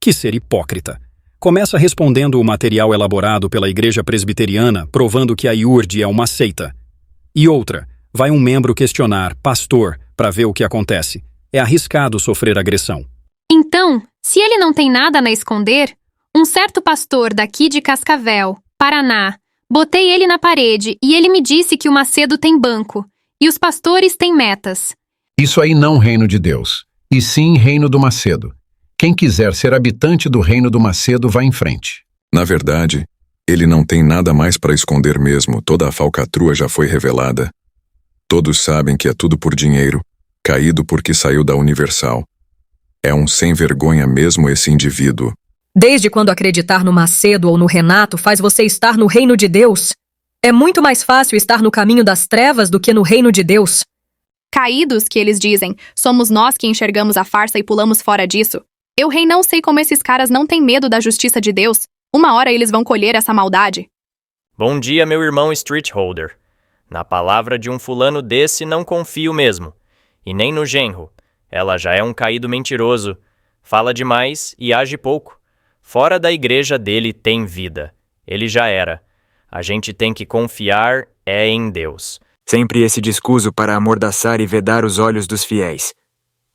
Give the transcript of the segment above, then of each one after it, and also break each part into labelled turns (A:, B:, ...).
A: Que ser hipócrita! Começa respondendo o material elaborado pela Igreja Presbiteriana, provando que a IURD é uma seita. E outra, vai um membro questionar, pastor, para ver o que acontece. É arriscado sofrer agressão.
B: Então, se ele não tem nada a esconder, um certo pastor daqui de Cascavel, Paraná, botei ele na parede e ele me disse que o Macedo tem banco e os pastores têm metas.
C: Isso aí não reino de Deus, e sim reino do Macedo. Quem quiser ser habitante do reino do Macedo, vá em frente.
D: Na verdade, ele não tem nada mais para esconder mesmo, toda a falcatrua já foi revelada. Todos sabem que é tudo por dinheiro, caído porque saiu da Universal. É um sem vergonha mesmo esse indivíduo.
E: Desde quando acreditar no Macedo ou no Renato faz você estar no reino de Deus? É muito mais fácil estar no caminho das trevas do que no reino de Deus.
F: Caídos, que eles dizem, somos nós que enxergamos a farsa e pulamos fora disso. Eu, rei, não sei como esses caras não têm medo da justiça de Deus. Uma hora eles vão colher essa maldade.
G: Bom dia, meu irmão Streetholder. Na palavra de um fulano desse não confio mesmo. E nem no genro. Ela já é um caído mentiroso. Fala demais e age pouco. Fora da igreja dele tem vida. Ele já era. A gente tem que confiar em Deus.
H: Sempre esse discurso para amordaçar e vedar os olhos dos fiéis.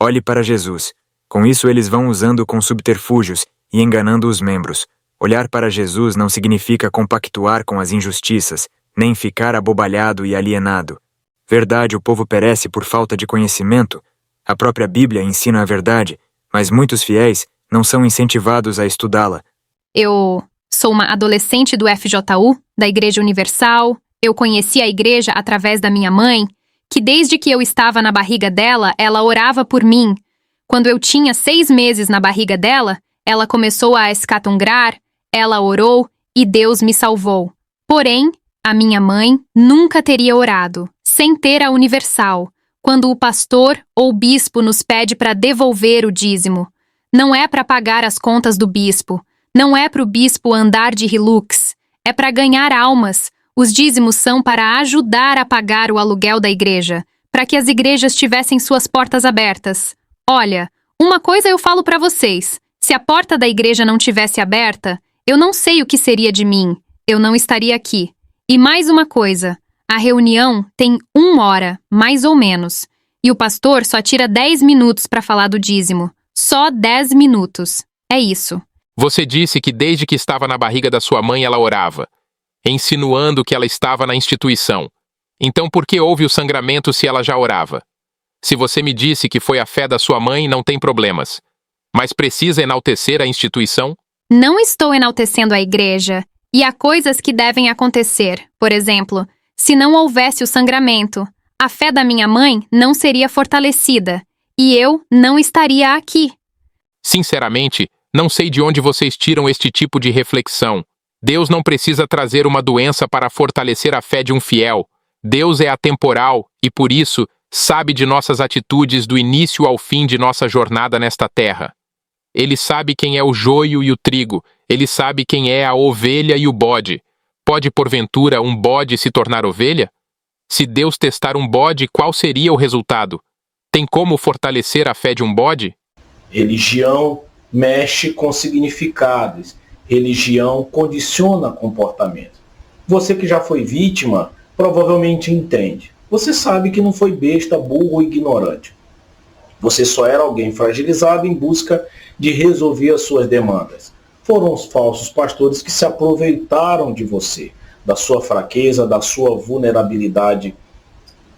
H: Olhe para Jesus. Com isso eles vão usando com subterfúgios e enganando os membros. Olhar para Jesus não significa compactuar com as injustiças, nem ficar abobalhado e alienado. Verdade, o povo perece por falta de conhecimento. A própria Bíblia ensina a verdade, mas muitos fiéis não são incentivados a estudá-la.
B: Eu sou uma adolescente do FJU, da Igreja Universal. Eu conheci a igreja através da minha mãe, que desde que eu estava na barriga dela, ela orava por mim. Quando eu tinha 6 meses na barriga dela, ela começou a escatungrar, ela orou e Deus me salvou. Porém, a minha mãe nunca teria orado, sem ter a Universal, quando o pastor ou bispo nos pede para devolver o dízimo. Não é para pagar as contas do bispo, não é para o bispo andar de Hilux, é para ganhar almas. Os dízimos são para ajudar a pagar o aluguel da igreja, para que as igrejas tivessem suas portas abertas. Olha, uma coisa eu falo para vocês, se a porta da igreja não tivesse aberta, eu não sei o que seria de mim, eu não estaria aqui. E mais uma coisa, a reunião tem 1 hora, mais ou menos, e o pastor só tira 10 minutos para falar do dízimo. Só 10 minutos. É isso.
I: Você disse que desde que estava na barriga da sua mãe ela orava, insinuando que ela estava na instituição. Então por que houve o sangramento se ela já orava? Se você me disse que foi a fé da sua mãe, não tem problemas. Mas precisa enaltecer a instituição?
B: Não estou enaltecendo a igreja. E há coisas que devem acontecer. Por exemplo, se não houvesse o sangramento, a fé da minha mãe não seria fortalecida. E eu não estaria aqui.
I: Sinceramente, não sei de onde vocês tiram este tipo de reflexão. Deus não precisa trazer uma doença para fortalecer a fé de um fiel. Deus é atemporal e, por isso, sabe de nossas atitudes do início ao fim de nossa jornada nesta terra. Ele sabe quem é o joio e o trigo. Ele sabe quem é a ovelha e o bode. Pode, porventura, um bode se tornar ovelha? Se Deus testar um bode, qual seria o resultado? Tem como fortalecer a fé de um bode?
J: Religião mexe com significados. Religião condiciona comportamento. Você que já foi vítima, provavelmente entende. Você sabe que não foi besta, burro ou ignorante. Você só era alguém fragilizado em busca de resolver as suas demandas. Foram os falsos pastores que se aproveitaram de você, da sua fraqueza, da sua vulnerabilidade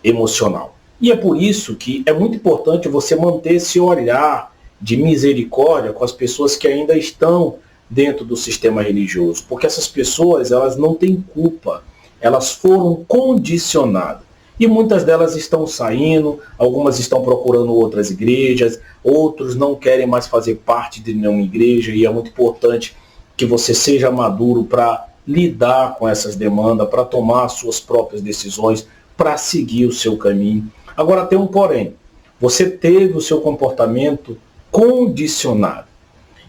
J: emocional. E é por isso que é muito importante você manter esse olhar de misericórdia com as pessoas que ainda estão dentro do sistema religioso, porque essas pessoas, elas não têm culpa, elas foram condicionadas. E muitas delas estão saindo, algumas estão procurando outras igrejas, outros não querem mais fazer parte de nenhuma igreja, e é muito importante que você seja maduro para lidar com essas demandas, para tomar suas próprias decisões, para seguir o seu caminho. Agora tem um porém, você teve o seu comportamento condicionado.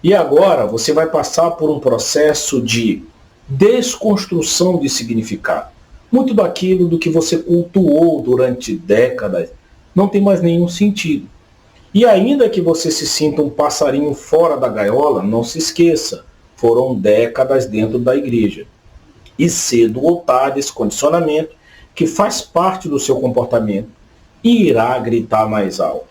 J: E agora você vai passar por um processo de desconstrução de significado. Muito daquilo do que você cultuou durante décadas não tem mais nenhum sentido. E ainda que você se sinta um passarinho fora da gaiola, não se esqueça, foram décadas dentro da igreja. E cedo ou tarde esse condicionamento, que faz parte do seu comportamento, irá gritar mais alto.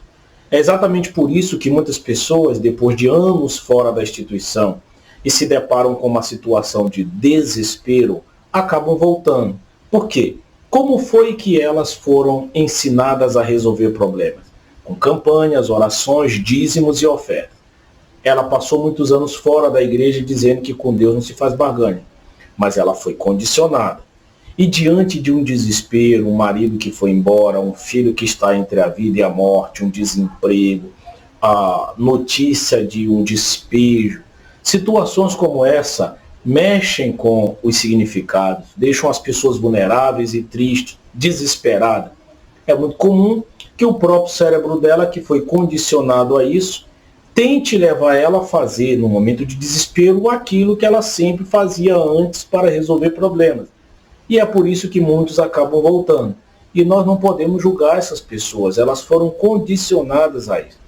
J: É exatamente por isso que muitas pessoas, depois de anos fora da instituição e se deparam com uma situação de desespero, acabam voltando. Por quê? Como foi que elas foram ensinadas a resolver problemas? Com campanhas, orações, dízimos e ofertas. Ela passou muitos anos fora da igreja dizendo que com Deus não se faz barganha, mas ela foi condicionada. E diante de um desespero, um marido que foi embora, um filho que está entre a vida e a morte, um desemprego, a notícia de um despejo, situações como essa mexem com os significados, deixam as pessoas vulneráveis e tristes, desesperadas. É muito comum que o próprio cérebro dela, que foi condicionado a isso, tente levar ela a fazer, no momento de desespero, aquilo que ela sempre fazia antes para resolver problemas. E é por isso que muitos acabam voltando. E nós não podemos julgar essas pessoas, elas foram condicionadas a isso.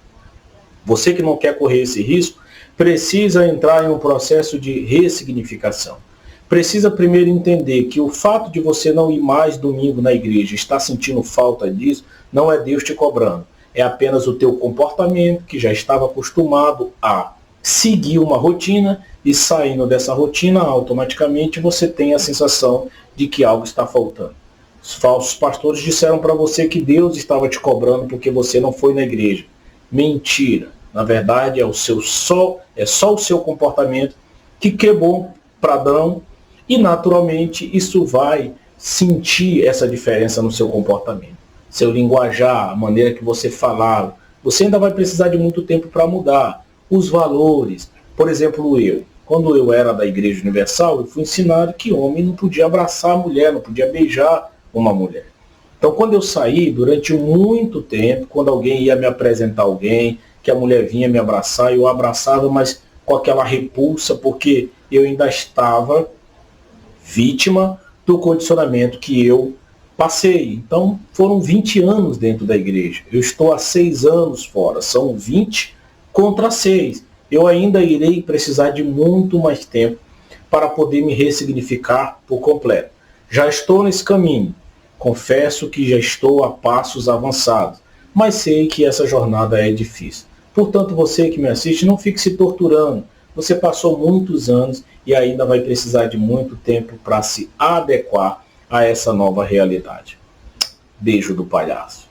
J: Você que não quer correr esse risco, precisa entrar em um processo de ressignificação. Precisa primeiro entender que o fato de você não ir mais domingo na igreja, estar sentindo falta disso, não é Deus te cobrando. É apenas o teu comportamento que já estava acostumado a seguir uma rotina e saindo dessa rotina, automaticamente você tem a sensação de que algo está faltando. Os falsos pastores disseram para você que Deus estava te cobrando porque você não foi na igreja. Mentira. Na verdade, é só o seu comportamento que quebrou padrão e naturalmente isso vai sentir essa diferença no seu comportamento. Seu linguajar, a maneira que você falava, você ainda vai precisar de muito tempo para mudar. Os valores, por exemplo, quando eu era da Igreja Universal, eu fui ensinado que homem não podia abraçar a mulher, não podia beijar uma mulher. Então, quando eu saí, durante muito tempo, quando alguém ia me apresentar alguém, que a mulher vinha me abraçar, eu abraçava, mas com aquela repulsa, porque eu ainda estava vítima do condicionamento que eu passei. Então, foram 20 anos dentro da igreja. Eu estou há 6 anos fora. São 20 contra 6. Eu ainda irei precisar de muito mais tempo para poder me ressignificar por completo. Já estou nesse caminho. Confesso que já estou a passos avançados, mas sei que essa jornada é difícil. Portanto, você que me assiste, não fique se torturando. Você passou muitos anos e ainda vai precisar de muito tempo para se adequar a essa nova realidade. Beijo do palhaço.